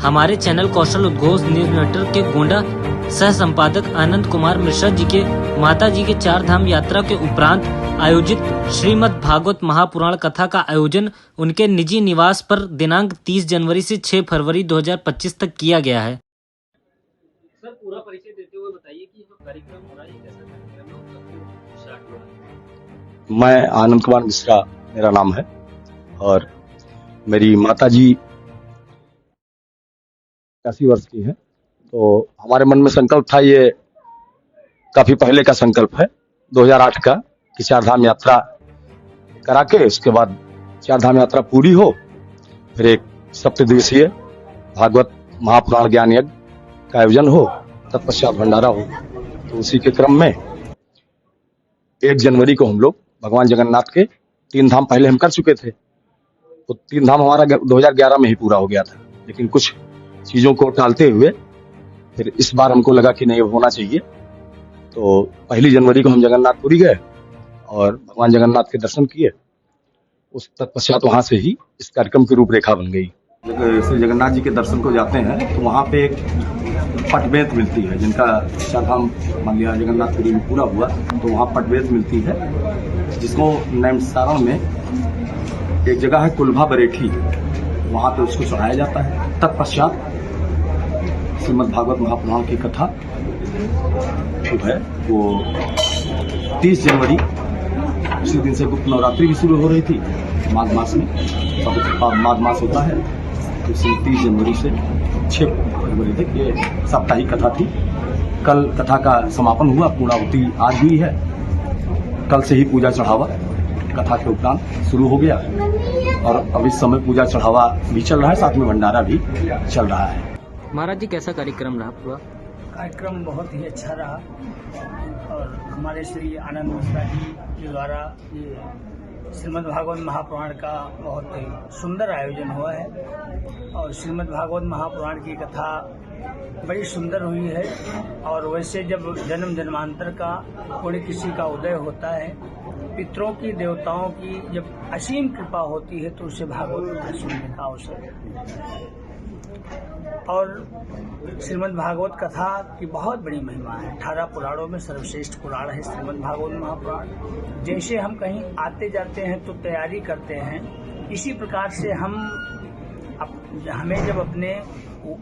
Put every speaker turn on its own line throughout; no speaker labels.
हमारे चैनल कौशल उद्घोष news network के गोंडा सह संपादक आनंद कुमार मिश्रा जी के माता जी के 4 धाम यात्रा के उपरांत आयोजित श्रीमद् भागवत महापुराण कथा का आयोजन उनके निजी निवास पर दिनांक 30 जनवरी से 6 फरवरी 2025 तक किया गया है।
सर, पूरा परिचय देते हुए बताइए कि जो कार्यक्रम हो रहा है ये कैसा कार्यक्रम है और कब स्टार्ट हो रहा है।
मैं आनंद कुमार मिश्रा मेरा नाम है और मेरी माता जी 80 वर्ष की है। तो हमारे मन में संकल्प था, ये काफी पहले का संकल्प है 2008 का, कि 4 धाम यात्रा करा के उसके बाद 4 धाम यात्रा पूरी हो, फिर एक सप्तदिवसीय भागवत महापुराण ज्ञान यज्ञ का आयोजन हो, तत्पश्चात भंडारा हो। तो उसी के क्रम में 1 जनवरी को हम लोग भगवान जगन्नाथ के 3 धाम पहले हम कर चुके थे। तो 3 धाम हमारा 2011 में ही पूरा हो गया था, लेकिन कुछ चीजों को टालते हुए फिर इस बार हमको लगा कि नहीं होना चाहिए। तो 1 जनवरी को हम जगन्नाथपुरी गए और भगवान जगन्नाथ के दर्शन किए। उस तत्पश्चात वहां से ही इस कार्यक्रम की रूपरेखा बन गई। श्री जगन्नाथ जी के दर्शन को जाते हैं तो वहां पे एक पटवेत मिलती है, जिनका 4 धाम मान लिया जगन्नाथपुरी में पूरा हुआ, तो वहां पटवेत मिलती है, जिसको नैमिषारण्य में एक जगह है कुल्भा बरेठी, वहां पे उसको चढ़ाया जाता है। तत्पश्चात श्रीमद् भागवत महापुराण की कथा जो है वो 30 जनवरी उसी दिन से गुप्त नवरात्रि भी शुरू हो रही थी माघ मास में, माघ मास होता है, तो 30 जनवरी से 6 फरवरी तक ये साप्ताहिक कथा थी। कल कथा का समापन हुआ, पूर्णाहुति आज हुई है। कल से ही पूजा चढ़ावा कथा के उपरांत शुरू हो गया और अब इस समय पूजा चढ़ावा भी चल रहा है, साथ में भंडारा भी चल रहा है।
महाराज जी, कैसा कार्यक्रम रहा? पूरा
कार्यक्रम बहुत ही अच्छा रहा और हमारे श्री आनंद मिश्रा जी के द्वारा ये श्रीमद् भागवत महापुराण का बहुत ही सुंदर आयोजन हुआ है और श्रीमद् भागवत महापुराण की कथा बड़ी सुंदर हुई है। और वैसे जब जन्म जन्मांतर का कोई किसी का उदय होता है, पितरों की देवताओं की जब असीम कृपा होती है, तो उसे भागवत कथा सुनने का अवसर। और श्रीमद् भागवत कथा की बहुत बड़ी महिमा है। 18 पुराणों में सर्वश्रेष्ठ पुराण है श्रीमद् भागवत महापुराण। जैसे हम कहीं आते जाते हैं तो तैयारी करते हैं, इसी प्रकार से हमें जब अपने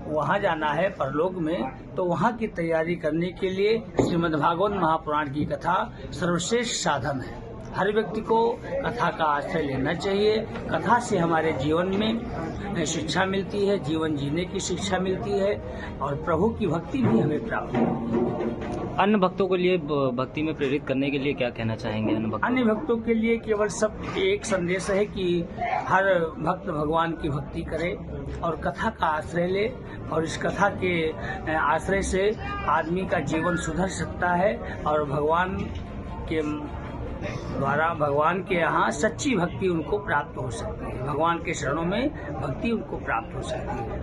वहाँ जाना है परलोक में, तो वहाँ की तैयारी करने के लिए श्रीमद् भागवत महापुराण की कथा सर्वश्रेष्ठ साधन है। हर व्यक्ति को कथा का आश्रय लेना चाहिए। कथा से हमारे जीवन में शिक्षा मिलती है, जीवन जीने की शिक्षा मिलती है और प्रभु की भक्ति भी हमें प्राप्त होती है।
अन्य भक्तों के लिए भक्ति में प्रेरित करने के लिए क्या कहना चाहेंगे?
अन्य भक्तों के लिए केवल सब एक संदेश है कि हर भक्त भगवान की भक्ति करे और कथा का आश्रय ले, और इस कथा के आश्रय से आदमी का जीवन सुधर सकता है और भगवान के द्वारा भगवान के यहाँ सच्ची भक्ति उनको प्राप्त हो सकती है। भगवान के शरणों में भक्ति उनको प्राप्त हो सकती है।